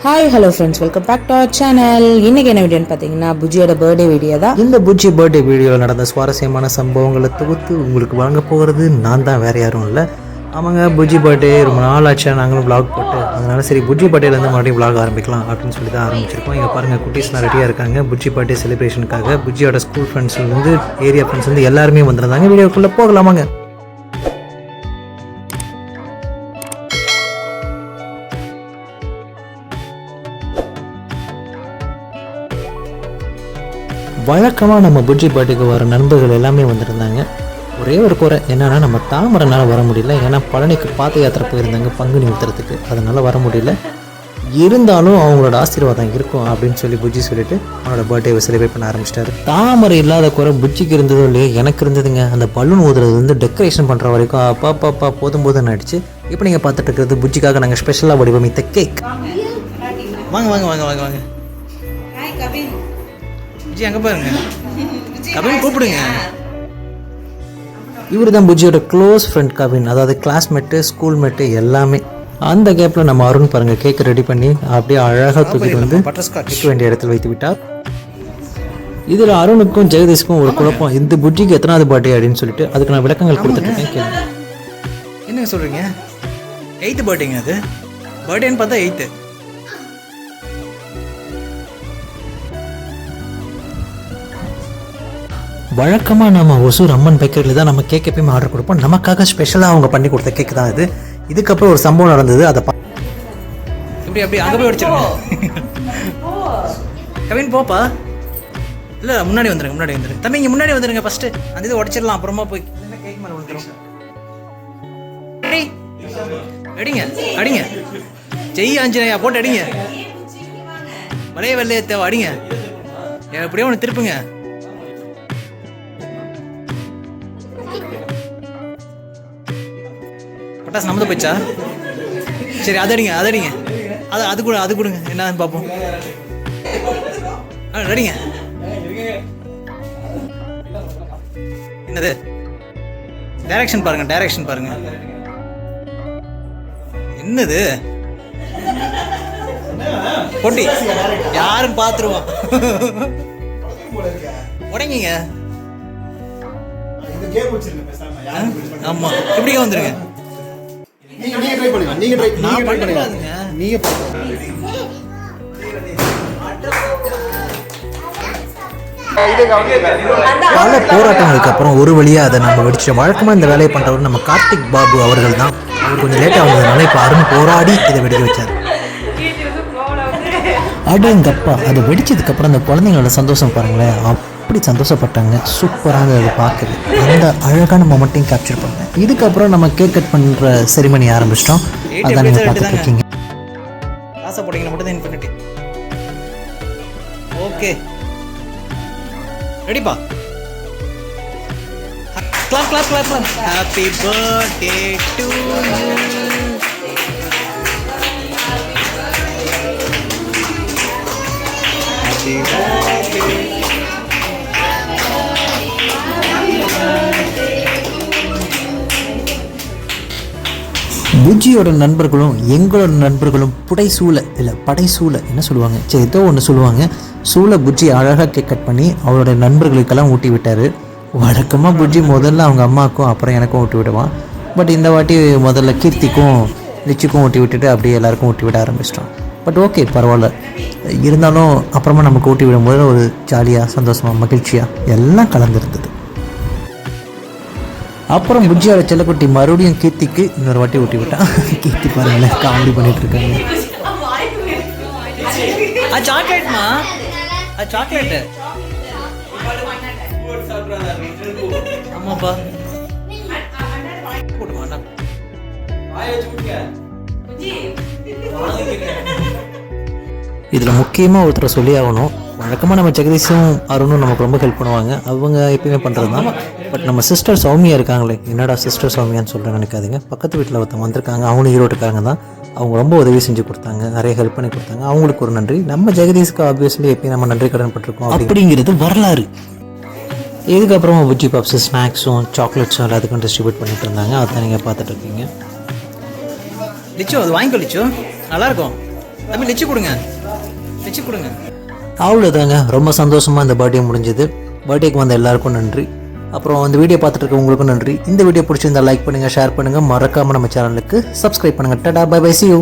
Hi hello friends, welcome back to our channel. இன்றைக்கி என்ன வீடியோன்னு பார்த்தீங்கன்னா புஜ்ஜியோட பர்த்டே வீடியோ தான். இந்த புஜ்ஜி பர்த்டே வீடியோவில் நடந்த சுவாரஸ்யமான சம்பவங்களை தொகுத்து உங்களுக்கு வழங்க போகிறது நான் தான், வேறு யாரும் இல்லை. ஆமாங்க, புஜ்ஜி பர்த்டே ரொம்ப நாள் ஆச்சா நாங்களும் விளாக் போட்டு, அதனால் சரி புஜ்ஜி பர்த்டேலேருந்து மறுபடியும் விளாக் ஆரம்பிக்கலாம் அப்படின்னு சொல்லி தான் ஆரம்பிச்சிருக்கோம். இங்கே பாருங்கள், குட்டீஸ்லாம் ரெடியாக இருக்காங்க புஜ்ஜி பர்த்டே செலிப்ரேஷனுக்காக. புஜ்ஜியோட ஸ்கூல் ஃப்ரெண்ட்ஸ்லேருந்து ஏரியா ஃப்ரெண்ட்ஸ்லேருந்து எல்லாருமே வந்திருந்தாங்க. வீடியோக்குள்ளே போகலாமாங்க. வழக்கமாக நம்ம புஜ்ஜி பர்த்டேக்கு வர நண்பர்கள் எல்லாமே வந்திருந்தாங்க. ஒரே ஒரு குறை என்னென்னா, நம்ம தாமரைனால் வர முடியல. ஏன்னா பழனிக்கு பாத யாத்திரை போயிருந்தாங்க பங்குனி உத்திரத்துக்கு, அதனால் வர முடியல. இருந்தாலும் அவங்களோட ஆசீர்வாதம் இருக்கும் அப்படின்னு சொல்லி புஜ்ஜி சொல்லிட்டு அவனோட பர்த்டேவை செலிப்ரேட் பண்ண ஆரம்பிச்சிட்டாரு. தாமரை இல்லாத குறை புஜ்ஜிக்கு இருந்ததோ இல்லையே, எனக்கு இருந்ததுங்க. அந்த பலூன் ஊதுறது வந்து டெக்கரேஷன் பண்ணுற வரைக்கும் அப்பா போதும் போதும்னு ஆயிடுச்சு. இப்போ நீங்கள் பார்த்துட்டு இருக்கிறது புஜ்ஜிக்காக நாங்கள் ஸ்பெஷலாக வடிவமைத்த கேக். வாங்க வாங்க வாங்க வாங்க வாங்க புஜ்ஜி, அங்கே பாருங்க, கவின் கூப்பிடுங்க. இவர் தான் புஜ்ஜியோட க்ளோஸ் ஃப்ரெண்ட் கவின், அதாவது கிளாஸ்மேட்டு, ஸ்கூல்மேட்டு எல்லாமே. அந்த கேப்பில் நம்ம அருண் பாருங்க கேக் ரெடி பண்ணி அப்படியே அழகாக தூக்கிட்டு வந்து வைக்க வேண்டிய இடத்துல வைத்து விட்டார். இதில் அருணுக்கும் ஜெகதீஷ்க்கும் ஒரு குழப்பம், இந்த புஜ்ஜிக்கு எத்தனாவது பர்த்டே அப்படின்னு சொல்லிட்டு அதுக்கு நான் விளக்கங்கள் கொடுத்துட்ருக்கேன். கேள்வி என்ன சொல்கிறீங்க? 8th பர்த்டேங்க. அது பர்த்டேன்னு பார்த்தா 8th. வழக்கமாக நம்ம ஒசூர் அம்மன் பேக்கரியில் தான் நம்ம கேக் எப்பயுமே ஆர்டர் கொடுப்போம். நமக்காக ஸ்பெஷலாக அவங்க பண்ணி கொடுத்த கேக் தான் இது. இதுக்கப்புறம் ஒரு சம்பவம் நடந்தது, அதை இப்படி அப்படி அங்கே போய் உடைச்சிருங்க. கவின் போப்பா. இல்லை, முன்னாடி வந்துருங்க தம்பி, இங்கே முன்னாடி வந்துருங்க. ஃபஸ்ட்டு அந்த இது உடைச்சிடலாம், அப்புறமா போய் கேக் மேலே வந்துடும். அடிங்க அடிங்க, ஜெய் ஆஞ்சநேயா போட்டு அடிங்க. வளைய வெள்ளைய தேவை, அடிங்க. எப்படியோ ஒன்று திருப்புங்க. பட்டாசு நமந்து போச்சா? சரி, அதடிங்க அது கொடுங்க, என்னன்னு பார்ப்போம். ரெடிங்க. என்னது? டைரக்ஷன் பாருங்க. என்னது போட்டி? யாரும் பார்த்துருவோம். உடங்கிங்க. ஆமா, இப்படியே வந்துருங்க. பல போராட்டங்களுக்கு அப்புறம் ஒரு வழியா அதை நம்ம வெடிச்ச. வழக்கமா இந்த வேலையை பண்றவர் நம்ம கார்த்திக் பாபு அவர்கள் தான். அவர் கொஞ்சம் லேட்டா வந்ததுனால இப்ப அருண் போராடி இதை வெடிக்க வச்சார். அடங்கப்பா, அதை வெடிச்சதுக்கு அப்புறம் அந்த குழந்தைங்களோட சந்தோஷம் பாருங்களேன், அப்படி சந்தோஷப்பட்டாங்க. சூப்பராக அதை பார்க்குது. அந்த அழகான மொமெண்ட்டையும் கேப்சர் பண்ணேன். இதுக்கப்புறம் நம்ம கேக் கட் பண்ணுற செரிமனி ஆரம்பிச்சிட்டோம். அதான் நீங்கள் பார்த்துட்டு இருக்கீங்க. காசை போட்டிங்கன்னா மட்டும் தான் இன்ஃபினிட்டி. ஓகே, ரெடிப்பா. Clap clap clap clap. Happy birthday to you. Happy birthday. புஜ்ஜியோட நண்பர்களும் எங்களோட நண்பர்களும் படைசூழ என்ன சொல்லுவாங்க, சரி ஏதோ ஒன்று சொல்லுவாங்க. சூழ புஜ்ஜி அழகாக கேக் கட் பண்ணி அவரோட நண்பர்களுக்கெல்லாம் ஊட்டி விட்டார். வழக்கமாக புஜ்ஜி முதல்ல அவங்க அம்மாவுக்கும் அப்புறம் எனக்கும் ஊட்டி விடுவான். பட் இந்த வாட்டி முதல்ல கீர்த்திக்கும் லிச்சுக்கும் ஊட்டி விட்டுட்டு அப்படியே எல்லாருக்கும் ஊட்டி விட ஆரம்பிச்சிட்டோம். பட் ஓகே, பரவாயில்ல. இருந்தாலும் அப்புறமா நமக்கு ஊட்டி விடும்போது ஒரு ஜாலியாக, சந்தோஷமாக, மகிழ்ச்சியாக எல்லாம் கலந்துருந்தது. அப்புறம் புஜ்ஜியோட செல்லக்குட்டி மறுபடியும் கீர்த்திக்கு இன்னொரு வாட்டி ஊட்டி விட்டான். கீர்த்தி பாருங்களேன், காமெடி பண்ணிட்டு இருக்காங்க. சாக்லேட்மா, சாக்லேட். ஆமாப்பா, இதில் முக்கியமாக ஒருத்தரை சொல்லி ஆகணும். வழக்கமாக நம்ம ஜெகதீஷும் அருணும் நமக்கு ரொம்ப ஹெல்ப் பண்ணுவாங்க. அவங்க எப்பயுமே பண்ணுறது தான். பட் நம்ம சிஸ்டர் சௌமியா இருக்காங்களே, என்னடா சிஸ்டர் சௌமியான்னு சொல்லிட்டு நினைக்காதீங்க. பக்கத்து வீட்டில் ஒருத்தவங்க வந்திருக்காங்க, அவங்களும் ஈரோட்டுக்காரங்க தான். அவங்க ரொம்ப உதவி செஞ்சு கொடுத்தாங்க, நிறைய ஹெல்ப் பண்ணி கொடுத்தாங்க. அவங்களுக்கு ஒரு நன்றி. நம்ம ஜெகதீஷ்க்கு ஆப்வியஸ்லி எப்பயும் நம்ம நன்றி கடன் பட்டிருக்கோம் அப்படிங்கிறது வரலாறு. இதுக்கப்புறமா புஜ்ஜி பப்ஸு, ஸ்நாக்ஸும் சாக்லேட்ஸும் எல்லாத்துக்கும் டிஸ்ட்ரிபியூட் பண்ணிட்டு இருந்தாங்க. அதான் நீங்கள் பார்த்துட்டு இருக்கீங்க. லிச்சோ, அது வாங்கிக்கோ லிச்சோ, நல்லாயிருக்கும். தம்பி லிச்சி கொடுங்க, லிச்சி கொடுங்க. அவ்வளோதாங்க, ரொம்ப சந்தோஷமாக இந்த பர்த்டே முடிஞ்சது. பர்த்டேக்கு வந்த எல்லாருக்கும் நன்றி. அப்புறம் இந்த வீடியோ பார்த்துட்டு இருக்க உங்களுக்கும் நன்றி. இந்த வீடியோ பிடிச்சிருந்தா லைக் பண்ணுங்கள், ஷேர் பண்ணுங்கள், மறக்காமல் நம்ம சேனலுக்கு சப்ஸ்கிரைப் பண்ணுங்கள். டாடா, பை பை, see you.